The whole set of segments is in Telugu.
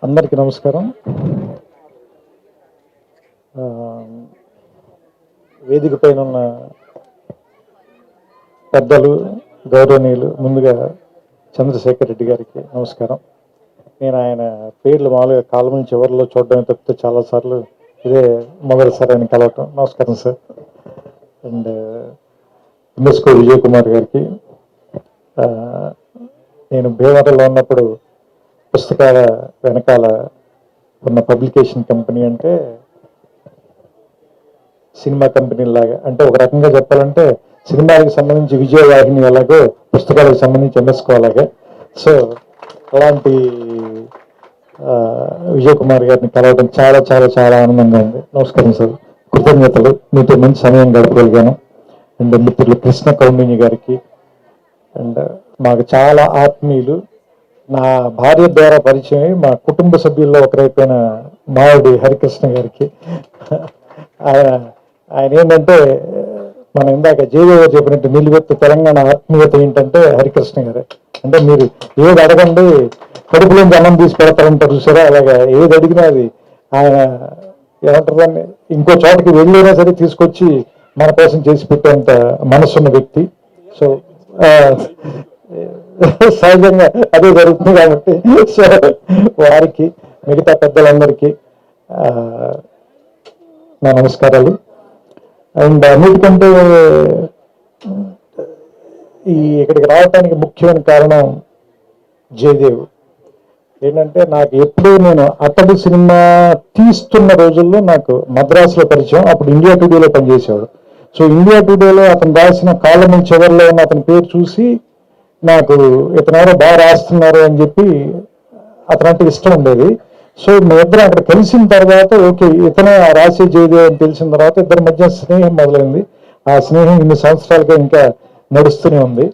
అందరికీ నమస్కారం. వేదిక పైన ఉన్న పెద్దలు, గౌరవనీయులు, ముందుగా చంద్రశేఖర్ రెడ్డి గారికి నమస్కారం. నేను ఆయన పేర్లు మామూలుగా కాలం చివరిలో చూడడమే తప్పితే చాలాసార్లు ఇదే మొదటిసారి ఆయన కలవటం. నమస్కారం sir. And UNESCO Vijay Kumar గారికి, నేను భీమవరంలో ఉన్నప్పుడు పుస్తకాల వెనకాల ఉన్న పబ్లికేషన్ కంపెనీ అంటే సినిమా కంపెనీ లాగా, అంటే ఒక రకంగా చెప్పాలంటే సినిమాలకు సంబంధించి విజయవాహిని ఎలాగో పుస్తకాలకు సంబంధించి యునెస్కో అలాగే. సో అలాంటి విజయ్ కుమార్ గారిని కలవడం చాలా చాలా చాలా ఆనందంగా ఉంది. నమస్కారం సార్, కృతజ్ఞతలు. మీతో మంచి సమయం గడపగలిగాను. అండ్ మిత్రులు కృష్ణ కౌండిన్య గారికి, అండ్ మాకు చాలా ఆత్మీయులు, నా భార్య ద్వారా పరిచయం, మా కుటుంబ సభ్యుల్లో ఒకరైపోయిన మావిడి హరికృష్ణ గారికి. ఆయన ఏంటంటే మనం ఇందాక జేజేగా చెప్పినట్టు నిలువెత్తు తెలంగాణ ఆత్మీయత ఏంటంటే హరికృష్ణ గారే. అంటే మీరు ఏది అడగండి కడుపులోంచి అన్నం తీసి పెడతారంటారు చూసారా, అలాగా ఏది అడిగినా అది ఆయన ఏమంటారు, ఇంకో చోటకి వెళ్ళైనా సరే తీసుకొచ్చి మన కోసం చేసి పెట్టేంత మనసున్న వ్యక్తి. సో సహజంగా అదే జరుగుతుంది కాబట్టి సో వారికి, మిగతా పెద్దలందరికీ నా నమస్కారాలు. అండ్ అన్నిటికంటే ఇక్కడికి రావడానికి ముఖ్యమైన కారణం జయదేవ్. ఏంటంటే నాకు ఎప్పుడూ నేను అతడు సినిమా తీస్తున్న రోజుల్లో నాకు మద్రాసులో పరిచయం. అప్పుడు ఇండియా టుడేలో పనిచేసేవాడు. సో ఇండియా టుడేలో అతను రాసిన కాలం చివరిలో ఉన్న అతని పేరు చూసి నాకు ఇతనెవరో బాగా రాస్తున్నారు అని చెప్పి అతనంటే ఇష్టం ఉండేది. సో మేమిద్దరం అక్కడ కలిసిన తర్వాత ఓకే ఇతనే రాసే జయదేవ్ అని తెలిసిన తర్వాత ఇద్దరి మధ్య స్నేహం మొదలైంది. ఆ స్నేహం ఇన్ని సంవత్సరాలుగా ఇంకా నడుస్తూనే ఉంది.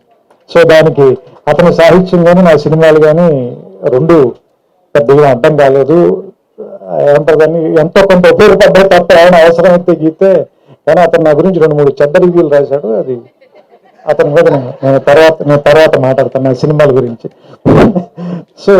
సో దానికి అతని సాహిత్యం కానీ నా సినిమాలు కానీ రెండు పెద్దగా అర్థం కాలేదు. ఏమంటారు దాన్ని, ఎంతో కొంత ఉపయోగపడ్డాయి తప్ప ఆయన అవసరమైతే గీతే. కానీ అతను నా గురించి 2-3 చెడ్డ రివ్యూలు రాశాడు. అది అతని మీద నేను తర్వాత మాట్లాడతాను నా సినిమాల గురించి. సో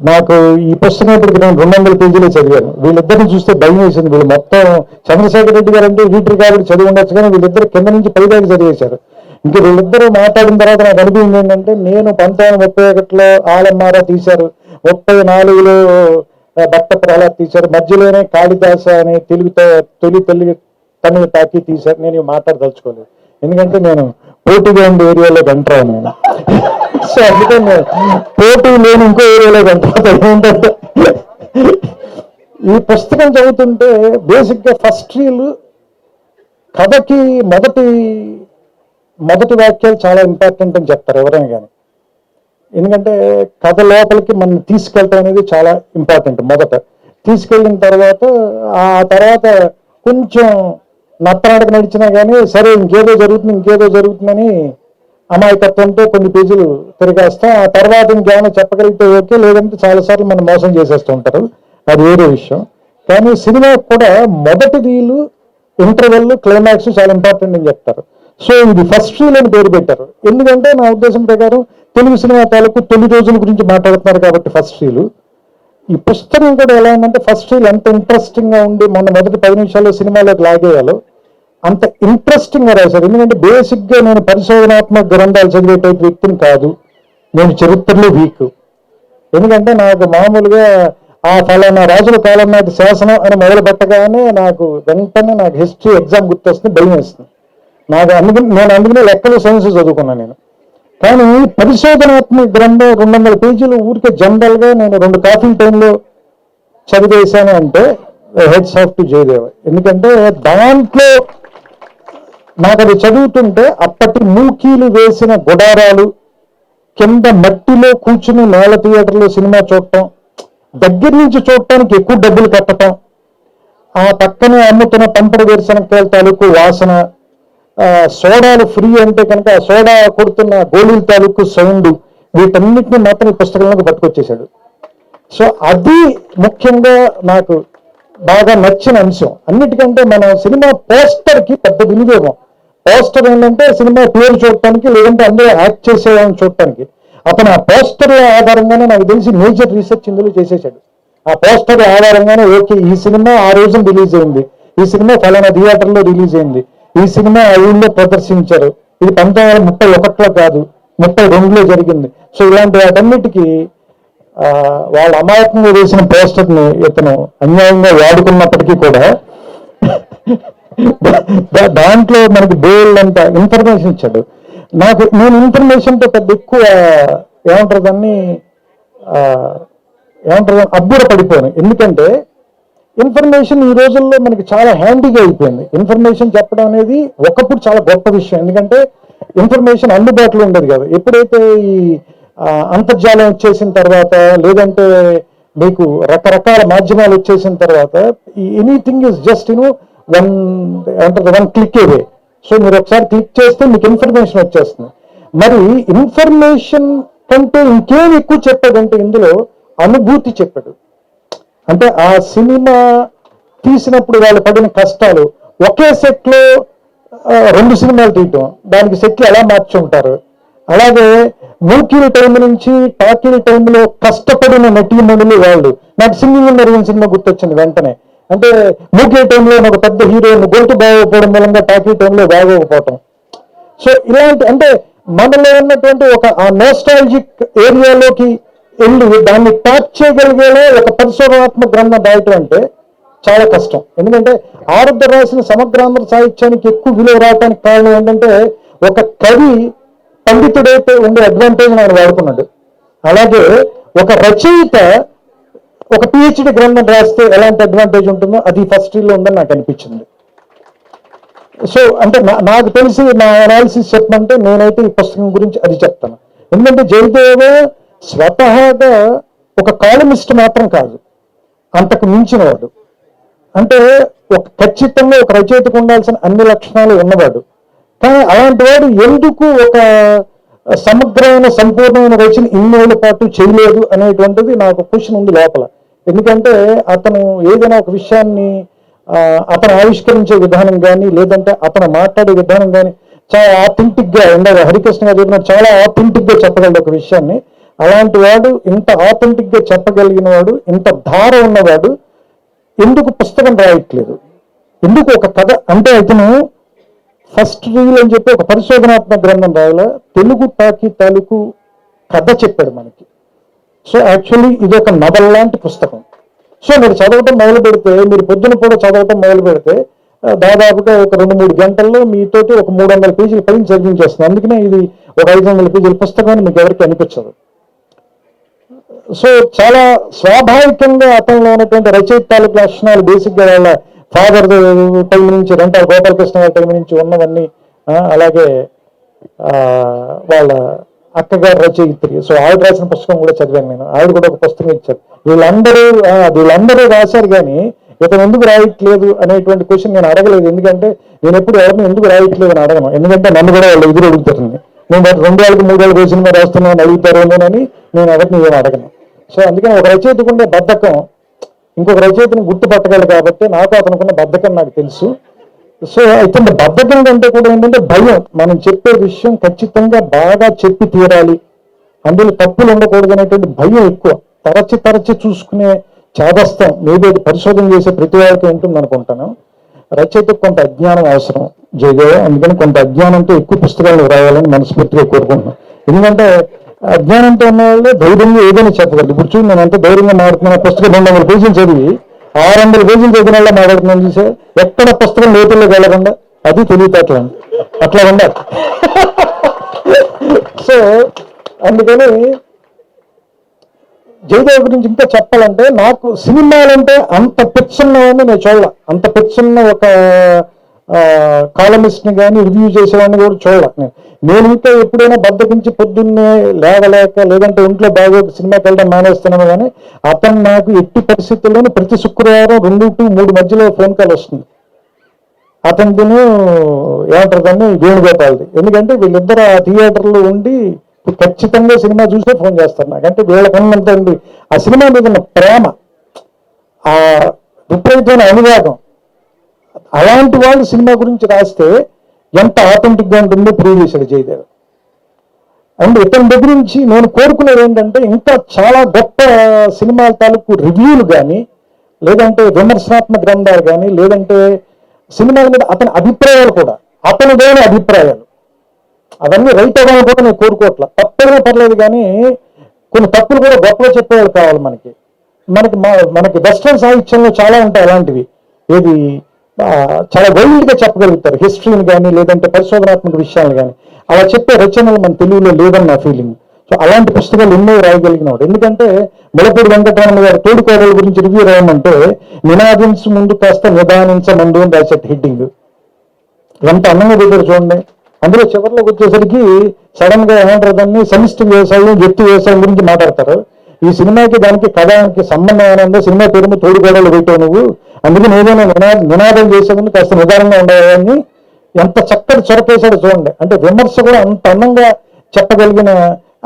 నాకు ఈ పుస్తకం ఇప్పటికి నేను 200 పేజీలే చదివాను. వీళ్ళిద్దరిని చూస్తే భయం వేసింది. వీళ్ళు మొత్తం చంద్రశేఖర్ రెడ్డి గారు అంటే వీటి కాబట్టి చదివి ఉండొచ్చు, కానీ వీళ్ళిద్దరు కింద నుంచి పైదాకా చదివేశారు. ఇంకా వీళ్ళిద్దరూ మాట్లాడిన తర్వాత నాకు అనిపించింది ఏంటంటే, నేను 1931లో ఆలమ్మారా తీశారు, 34లో భక్త ప్రహ్లాద్ తీశారు, మధ్యలోనే కాళిదాస అనే తొలి తమిళ టాకీ తీశారు. నేను మాట్లాడదలుచుకోలేదు, ఎందుకంటే నేను పోటీగా ఉండే ఏరియాలోకి ఎంటర్ అయ్యాను నేను. సో అందుకని నేను పోటీ లేని ఇంకో ఏరియాలోకి ఎంటర్ ఏంటంటే, ఈ పుస్తకం చదువుతుంటే బేసిక్గా ఫస్ట్ రీల్ కథకి మొదటి వాక్యాలు చాలా ఇంపార్టెంట్ అని చెప్తారు ఎవరైనా కానీ. ఎందుకంటే కథ లోపలికి మనం తీసుకెళ్ళటం అనేది చాలా ఇంపార్టెంట్. మొదట తీసుకెళ్ళిన తర్వాత ఆ తర్వాత కొంచెం నత్తనాటక నడిచినా కానీ సరే ఇంకేదో జరుగుతుందని అమాయకత్వంతో కొన్ని పేజీలు తిరిగేస్తాం. ఆ తర్వాత ఇంకేమైనా చెప్పగలిగితే ఓకే, లేదంటే చాలాసార్లు మనం మోసం చేసేస్తూ ఉంటారు, అది వేరే విషయం. కానీ సినిమా కూడా మొదటి రీలు, ఇంటర్వెల్, క్లైమాక్స్ చాలా ఇంపార్టెంట్ అని చెప్తారు. సో ఇది ఫస్ట్ రీల్ అని పేరు పెట్టారు. ఎందుకంటే నా ఉద్దేశం ప్రకారం తెలుగు సినిమా తాలూకు తొలి రోజుల గురించి మాట్లాడుతున్నారు కాబట్టి ఫస్ట్ రీలు. ఈ పుస్తకం కూడా ఎలా ఉందంటే ఫస్ట్ రీల్ ఎంత ఇంట్రెస్టింగ్గా ఉండి మొదటి 10 నిమిషాల్లో సినిమాలోకి లాగేయాలో అంత ఇంట్రెస్టింగ్గా రాశారు. ఎందుకంటే బేసిక్గా నేను పరిశోధనాత్మక గ్రంథాలు చదివే టైప్ వ్యక్తిని కాదు, నేను చరిత్రలో వీక్. ఎందుకంటే నాకు మామూలుగా ఆ ఫలానా రాజుల కాలం నాటి శాసనం అని మొదలు పెట్టగానే వెంటనే నాకు హిస్టరీ ఎగ్జామ్ గుర్తొస్తుంది, భయం వేస్తుంది నాకు. నేను అందుకనే లెక్కలు సైన్స్ చదువుకున్నాను నేను. కానీ పరిశోధనాత్మక గ్రంథం 200 పేజీలు ఊరికే జనరల్గా నేను 2 కాఫీ టైంలో చదివేశాను అంటే హెడ్స్ ఆఫ్ టు జయదేవ్. ఎందుకంటే దాంట్లో నాకు అది చదువుతుంటే అప్పటి మూకీలు వేసిన గుడారాలు, కింద మట్టిలో కూర్చుని నేల థియేటర్లో సినిమా చూడటం, దగ్గర నుంచి చూడటానికి ఎక్కువ డబ్బులు కట్టడం, ఆ పక్కనే అమ్ముతున్న పంపడి వేరుశనక్కాయల తాలూకు వాసన, సోడాలు ఫ్రీ అంటే కనుక ఆ సోడా కొడుతున్న గోళీల తాలూకు సౌండ్, వీటన్నిటిని మాత్రం ఈ పుస్తకంలోకి పట్టుకొచ్చేశాడు. సో అది ముఖ్యంగా నాకు బాగా నచ్చిన అంశం. అన్నిటికంటే మన సినిమా పోస్టర్కి పెద్ద వినియోగం. పోస్టర్ ఏంటంటే సినిమా పేరు చూడటానికి, లేదంటే అందులో యాక్ట్ చేసేవాళ్ళని చూడటానికి. అతను ఆ పోస్టర్ ఆధారంగానే నాకు తెలిసి మేజర్ రీసెర్చ్ ఇందులో చేసేసాడు. ఆ పోస్టర్ ఆధారంగానే ఓకే ఈ సినిమా ఆ రోజున రిలీజ్ అయింది, ఈ సినిమా ఫలానా థియేటర్లో రిలీజ్ అయింది, ఈ సినిమా ఆ ఊళ్ళో ప్రదర్శించారు, ఇది 1931లో కాదు 32లో జరిగింది. సో ఇలాంటి వాటన్నిటికీ వాళ్ళ అమాయకంగా వేసిన పోస్టర్ని ఇతను అన్యాయంగా వాడుకున్నప్పటికీ కూడా దాంట్లో మనకి బోల్డ్ అంత ఇన్ఫర్మేషన్ ఇచ్చాడు. నేను ఇన్ఫర్మేషన్తో పెద్ద ఎక్కువ ఏమంటారు దాన్ని అబ్బుర పడిపోయాను. ఎందుకంటే ఇన్ఫర్మేషన్ ఈ రోజుల్లో మనకి చాలా హ్యాండీగా అయిపోయింది. ఇన్ఫర్మేషన్ చెప్పడం అనేది ఒకప్పుడు చాలా గొప్ప విషయం, ఎందుకంటే ఇన్ఫర్మేషన్ అందుబాటులో ఉండేది కదా. ఎప్పుడైతే ఈ అంతర్జాలం వచ్చేసిన తర్వాత, లేదంటే మీకు రకరకాల మాధ్యమాలు వచ్చేసిన తర్వాత, ఈ anything is just one click away. So మీరు ఒకసారి క్లిక్ చేస్తే మీకు ఇన్ఫర్మేషన్ వచ్చేస్తుంది. మరి ఇన్ఫర్మేషన్ కంటే ఇంకేం ఎక్కువ చెప్పాడంటే ఇందులో అనుభూతి చెప్పాడు. అంటే ఆ సినిమా తీసినప్పుడు వాళ్ళు పడిన కష్టాలు, ఒకే సెట్లో 2 సినిమాలు తీయటం, దానికి సెట్లు ఎలా మార్చుంటారు, అలాగే మూకీల టైం నుంచి టాకీల టైంలో కష్టపడిన నటీమణులు వాళ్ళు. నాకు సింగింగ్ మెరుగిన సినిమా గుర్తొచ్చింది వెంటనే. అంటే మూకీ టైంలో ఒక పెద్ద హీరోయిన్ గొంతు బాగోకపోవడం మూలంగా టాకీ టైంలో బాగోకపోవటం. సో ఇలాంటి అంటే మనలో ఉన్నటువంటి ఒక ఆ నోస్టాలజిక్ ఏరియాలోకి వెళ్ళి దాన్ని ట్యాప్ చేయగలిగేలా ఒక పరిశోధనాత్మక గ్రంథం రాయటం అంటే చాలా కష్టం. ఎందుకంటే ఆరుద్ర రాసిన సమగ్రాంధ్ర సాహిత్యానికి ఎక్కువ విలువ రావడానికి కారణం ఏంటంటే ఒక కవి పండితుడైతే ఉండే అడ్వాంటేజ్ ఆయన వాడుకున్నాడు. అలాగే ఒక రచయిత ఒక పిహెచ్డి గ్రంథం రాస్తే ఎలాంటి అడ్వాంటేజ్ ఉంటుందో అది ఫస్ట్ లో ఉందని నాకు అనిపించింది. సో అంటే నాకు తెలిసి నా అనాలిసిస్ చెప్పమంటే నేనైతే ఈ పుస్తకం గురించి అది చెప్తాను. ఎందుకంటే జయదేవ స్వతహాగా ఒక కాలమిస్ట్ మాత్రం కాదు, అంతకు మించినవాడు. అంటే ఖచ్చితంగా ఒక రచయితకు ఉండాల్సిన అన్ని లక్షణాలు ఉన్నవాడు. కానీ అలాంటి వాడు ఎందుకు ఒక సమగ్రమైన సంపూర్ణమైన రచన ఇన్నేళ్ల పాటు చేయలేదు అనేటువంటిది నాకు క్వశ్చన్ ఉంది లోపల. ఎందుకంటే అతను ఏదైనా ఒక విషయాన్ని అతను ఆవిష్కరించే విధానం కానీ, లేదంటే అతను మాట్లాడే విధానం కానీ చాలా ఆథెంటిక్ గా ఉండదు. హరికృష్ణ గారు చెప్పినట్టు చాలా ఆథెంటిక్ గా చెప్పగలడు ఒక విషయాన్ని. అలాంటి వాడు, ఇంత ఆథెంటిక్ గా చెప్పగలిగిన వాడు, ఇంత ధార ఉన్నవాడు ఎందుకు పుస్తకం రాయట్లేదు? ఎందుకు ఒక కథ అంటే అతను ఫస్ట్ రీల్ అని చెప్పి ఒక పరిశోధనాత్మక గ్రంథం రాయాల, తెలుగు టాకీ తాలూకు కథ చెప్పాడు మనకి. సో యాక్చువల్లీ ఇది ఒక నవల్ లాంటి పుస్తకం. సో మీరు చదవటం మొదలు పెడితే, మీరు పొద్దున కూడా చదవటం మొదలు పెడితే దాదాపుగా ఒక 2-3 గంటల్లో మీతోటి ఒక 300 పేజీల పైన చదివించేస్తుంది. అందుకనే ఇది ఒక 500 పేజీల పుస్తకం మీకు ఎవరికి అనిపించదు. సో చాలా స్వాభావికంగా అతనిలో ఉన్నటువంటి రచయిత తాలూకు లక్షణాలు బేసిక్గా వాళ్ళ ఫాదర్ టైం నుంచి, రెంటాల గోపాలకృష్ణ గారి టైం నుంచి ఉన్నవన్నీ, అలాగే వాళ్ళ అక్కగారు రచయిత్రి. సో ఆవిడ రాసిన పుస్తకం కూడా చదివాను నేను. ఆవిడ కూడా ఒక పుస్తకం ఇచ్చారు. వీళ్ళందరూ రాశారు, కానీ ఇతను ఎందుకు రాయట్లేదు అనేటువంటి క్వశ్చన్ నేను అడగలేదు. ఎందుకంటే నేను ఎప్పుడు ఎవరిని ఎందుకు రాయట్లేదు అని అడగను. ఎందుకంటే నన్ను కూడా వాళ్ళు ఎదురు అడుగుతారండి. నేను 2 ఏళ్ళకి 3 ఏళ్ళకి సినిమా రాస్తున్నాను అడుగుతారేమోనని నేను ఎవరిని ఏమో అడగను. సో అందుకని ఒక రచయితకు ఉండే బద్ధకం ఇంకొక రచయితను గుర్తుపట్టగలరు. కాబట్టి నాకు అతనుకున్న బద్ధకం నాకు తెలుసు. సో అయితే బద్ధకం కంటే కూడా ఏంటంటే భయం. మనం చెప్పే విషయం ఖచ్చితంగా బాగా చెప్పి తీరాలి, అందులో తప్పులు ఉండకూడదు అనేటువంటి భయం ఎక్కువ. తరచి చూసుకునే చాదస్తం మేబీ పరిశోధన చేసే ప్రతి వారికి ఉంటుంది అనుకుంటాను. రచయితకు కొంత అజ్ఞానం అవసరం జయదేవ. అందుకని కొంత అజ్ఞానంతో ఎక్కువ పుస్తకాలు రాయాలని మనస్ఫూర్తిగా కోరుకుంటున్నాను. ఎందుకంటే అజ్ఞానంతో ఉన్న వాళ్ళే ధైర్యంగా ఏదైనా చెప్పగలరు. ఇప్పుడు చూడండి, నేను ఎంత ధైర్యంగా మాట్లాడుతున్నా. పుస్తకం 200 పేజీలు చదివి 600 పేజీలు చదివిన వాళ్ళ మాట్లాడుతున్నాను చూసే, ఎక్కడ పుస్తకం లోతుల్లోకి వెళ్ళకుండా, అది తెలివితేటలు అట్లా ఉండాలి. సో అందుకని జయదేవ్ గురించి ఇంకా చెప్పాలంటే, నాకు సినిమాలంటే అంత పిచ్చున్నవాడిని నేను చూడాల. అంత పిచ్చున్న ఒక కాలమిస్ట్ని కానీ రివ్యూ చేసేవాడిని కూడా చూడాల. నేను ఇంకా ఎప్పుడైనా బద్దకించి పొద్దున్నే లేవలేక, లేదంటే ఒంట్లో బాగోక సినిమాకి వెళ్ళడం మానేస్తున్నాను. కానీ అతను నాకు ఎట్టి పరిస్థితుల్లోనూ ప్రతి శుక్రవారం 2 to 3 మధ్యలో ఫోన్ కాల్ వస్తుంది. అతనిదిను ఏమంటారు దాన్ని, వేణుగోపాల్ది. ఎందుకంటే వీళ్ళిద్దరు ఆ థియేటర్లో ఉండి ఖచ్చితంగా సినిమా చూసే ఫోన్ చేస్తారు నాకు. అంటే వీళ్ళకున్నంత ఆ సినిమా మీద ఉన్న ప్రేమ, ఆ విపరీతమైన అనురాగం. అలాంటి వాళ్ళు సినిమా గురించి రాస్తే ఎంత ఆథెంటిక్గా ఉంటుందో ప్రూవ్ చేశాడు జయదేవ్. అండ్ ఇతని దగ్గర నుంచి నేను కోరుకునేది ఏంటంటే ఇంకా చాలా గొప్ప సినిమాల తాలూకు రివ్యూలు కానీ, లేదంటే విమర్శనాత్మక గ్రంథాలు కానీ, లేదంటే సినిమాల మీద అతని అభిప్రాయాలు కూడా, అతనిదైన అభిప్రాయాలు అవన్నీ రైట్ అవ్వాలని కూడా నేను కోరుకోవట్లా. తప్పైనా పర్లేదు, కానీ కొన్ని తప్పులు కూడా గొప్పగా చెప్పేవాళ్ళు కావాలి మనకి. మనకి వెస్ట్రన్ సాహిత్యంలో చాలా ఉంటాయి అలాంటివి, ఏది చాలా వైల్డ్గా చెప్పగలుగుతారు హిస్టరీని కానీ, లేదంటే పరిశోధనాత్మక విషయాలు కానీ. అలా చెప్పే రచనలు మన తెలుగులో లేదని నా ఫీలింగ్. సో అలాంటి పుస్తకాలు ఎన్నో రాయగలిగినాడు. ఎందుకంటే ములపూడి వెంకటరమణ గారు తోడుకోడల గురించి రివ్యూ రాయమంటే నినాదించు ముందు కాస్త నిదానించమందు అని రాసేట హెడ్డింగ్. ఎంత అందంగా పెట్టారు చూడండి. అందులో చివరిలోకి వచ్చేసరికి సడన్ గా ఏమంటారు, దాన్ని సమిష్టి వ్యవసాయం, వ్యక్తి వ్యవసాయం గురించి మాట్లాడతారు. ఈ సినిమాకి దానికి కథానికి సంబంధం ఏమైనా సినిమా పేరు తోడుకోడలు పెట్టావు నువ్వు, అందుకే నేనేమైనా నినాదం చేసేందుకు కాస్త నిదానంగా ఉండేవాడిని. ఎంత చక్కటి చొరకేశాడు చూడండి. అంటే విమర్శ కూడా అంత అందంగా చెప్పగలిగిన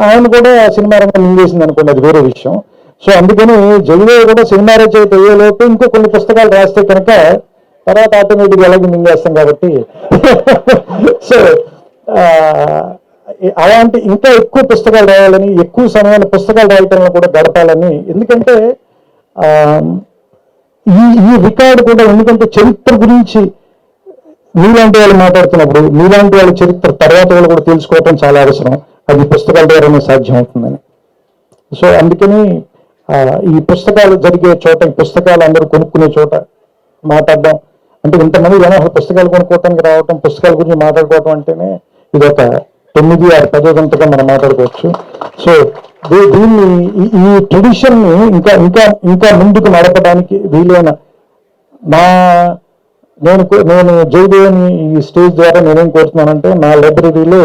ఆయన కూడా సినిమా రంగం మింగేసింది అనుకోండి, అది వేరే విషయం. సో అందుకని జగదేవ్ కూడా సినిమా రచయిత అయ్యేలోపు ఇంకో కొన్ని పుస్తకాలు రాస్తే కనుక తర్వాత ఆటోమేటిక్గా ఎలాగే మింగేస్తాం కాబట్టి సో అలాంటి ఇంకా ఎక్కువ పుస్తకాలు రాయాలని, ఎక్కువ సమయాన్ని పుస్తకాలు రాయటంలో కూడా గడపాలని. ఎందుకంటే ఈ రికార్డు కూడా, ఎందుకంటే చరిత్ర గురించి మీలాంటి వాళ్ళు మాట్లాడుతున్నప్పుడు మీలాంటి వాళ్ళ చరిత్ర తర్వాత వాళ్ళు కూడా తెలుసుకోవటం చాలా అవసరం. అది పుస్తకాల ద్వారానే సాధ్యం అవుతుందని. సో అందుకని ఈ పుస్తకాలు జరిగే చోట, ఈ పుస్తకాలు అందరూ కొనుక్కునే చోట మాట్లాడడం అంటే, ఇంతమంది జనాలు పుస్తకాలు కొనుక్కోవటానికి రావటం, పుస్తకాల గురించి మాట్లాడుకోవటం అంటేనే ఇది ఒక 9-10 గంటగా మనం మాట్లాడుకోవచ్చు. సో దీన్ని ఈ ట్రెడిషన్ని ఇంకా ఇంకా ఇంకా ముందుకు నడపడానికి వీలైన నేను జయదేవ్ని ఈ స్టేజ్ ద్వారా నేనేం కోరుతున్నానంటే, నా లైబ్రరీలో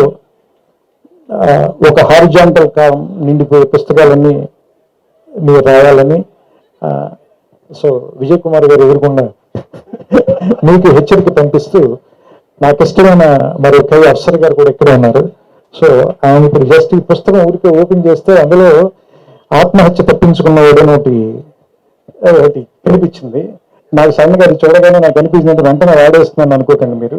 ఒక హారిజాంటల్ కాలం నిండిపోయే పుస్తకాలన్నీ మీరు రాయాలని. సో విజయ్ కుమార్ గారు ఎదుర్కొన్న మీకు హెచ్చరిక పంపిస్తూ, నాకు ఇష్టమైన మరి కై అఫ్సర్ గారు కూడా ఇక్కడే ఉన్నారు. సో ఆయన ఇప్పుడు జస్ట్ ఈ పుస్తకం ఊరికే ఓపెన్ చేస్తే అందులో ఆత్మహత్య తప్పించుకున్నవాడు ఒకటి కనిపించింది. నాకు సడన్ గారు చూడగానే నాకు అనిపించినట్టు వెంటనే వాడేస్తున్నాను అనుకోకండి మీరు.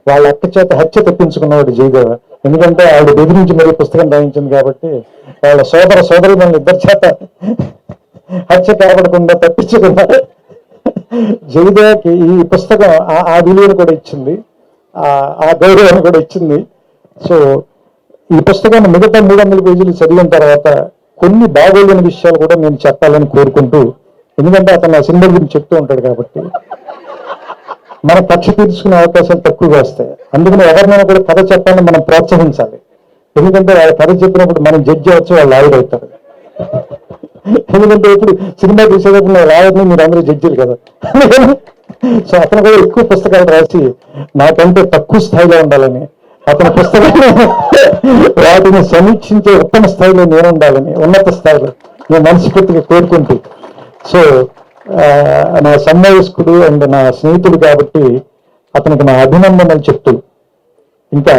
వాళ్ళ అక్క చేత హత్య తప్పించుకున్నవాడు జయదేవ. ఎందుకంటే ఆవిడ బెదిరించి మరీ పుస్తకం రాయించింది కాబట్టి వాళ్ళ సోదరి మన ఇద్దరి చేత హత్య కాపాడకుండా తప్పించుకున్నారు. జయదేవకి ఈ పుస్తకం ఆ విలువను కూడా ఇచ్చింది, ఆ గౌరవాన్ని కూడా ఇచ్చింది. సో ఈ పుస్తకాన్ని మిగతా 300 పేజీలు చదివిన తర్వాత కొన్ని బాగోలేని విషయాలు కూడా నేను చెప్పాలని కోరుకుంటూ, ఎందుకంటే అతను ఆ సినిమా గురించి చెప్తూ ఉంటాడు కాబట్టి మన కక్ష తీర్చుకునే అవకాశాలు తక్కువగా వస్తాయి. అందుకని ఎవరినైనా కూడా కథ చెప్పాలని మనం ప్రోత్సహించాలి. ఎందుకంటే వాళ్ళ కథ చెప్పినప్పుడు మనం జడ్జి అవచ్చు, వాళ్ళు లాయర్ అవుతారు. ఎందుకంటే ఇప్పుడు సినిమా తీసేటప్పుడు లాయర్ని మీరు అందరూ జడ్జిలు కదా. సో అతను కూడా ఎక్కువ పుస్తకాలు రాసి నాకంటే తక్కువ స్థాయిలో ఉండాలని, అతని పుస్తకాలు వాటిని సమీక్షించే ఉత్తమ స్థాయిలో నేను ఉండాలని, ఉన్నత స్థాయిలో నేను మనస్ఫూర్తిగా కోరుకుంటూ, సో నా సన్వయస్కుడు అండ్ నా స్నేహితుడు కాబట్టి అతనికి నా అభినందనలు చెప్తూ, ఇంకా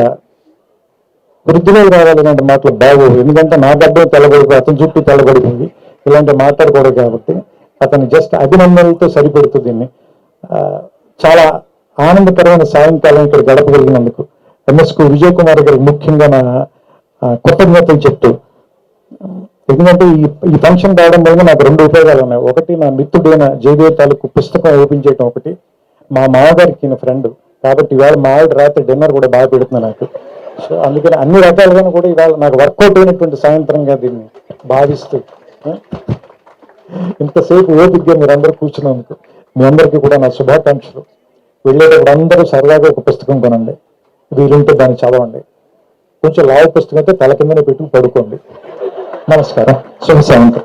వృద్ధిలో రావాలనే మాటలు బాగోదు. ఎందుకంటే నా గడ్డం తెల్లబడిపోయి అతని చుట్టూ తెల్లబడిపోయింది, ఇలాంటి మాట్లాడకూడదు కాబట్టి అతను జస్ట్ అభినందనలతో సరిపెడుతూ దీన్ని చాలా ఆనందకరమైన సాయంకాలం ఇక్కడ గడపగలిగినందుకు ఎంఎస్కు విజయ్ కుమార్ గారికి ముఖ్యంగా నా కృతజ్ఞతలు చెప్తూ, ఎందుకంటే ఈ ఫంక్షన్ రావడం వల్ల నాకు 2 ఉపయోగాలు ఉన్నాయి. ఒకటి, నా మిత్రుడైన జయదేవ్ తాలూకు పుస్తకం ఓపెన్ చేయడం ఒకటి, మా మామగారికి ఫ్రెండ్ కాబట్టి ఇవాళ మా ఆవిడ రాత్రి డిన్నర్ కూడా బాగా పెడుతుంది నాకు. సో అందుకని అన్ని రకాలుగాను కూడా ఇవాళ నాకు వర్కౌట్ అయినటువంటి సాయంత్రంగా దీన్ని భావిస్తూ, ఇంతసేపు ఓపికగా మీరందరూ కూర్చున్నందుకు మీ అందరికీ కూడా నా శుభాకాంక్షలు. వెళ్ళేటప్పుడు అందరూ సరదాగా ఒక పుస్తకం కొనండి, వీలుంటే దాన్ని చదవండి. కొంచెం లావు పుస్తకం అయితే తల కిందనే పెట్టుకు పడుకోండి. నమస్కారం, శుభ సాయంత్రం.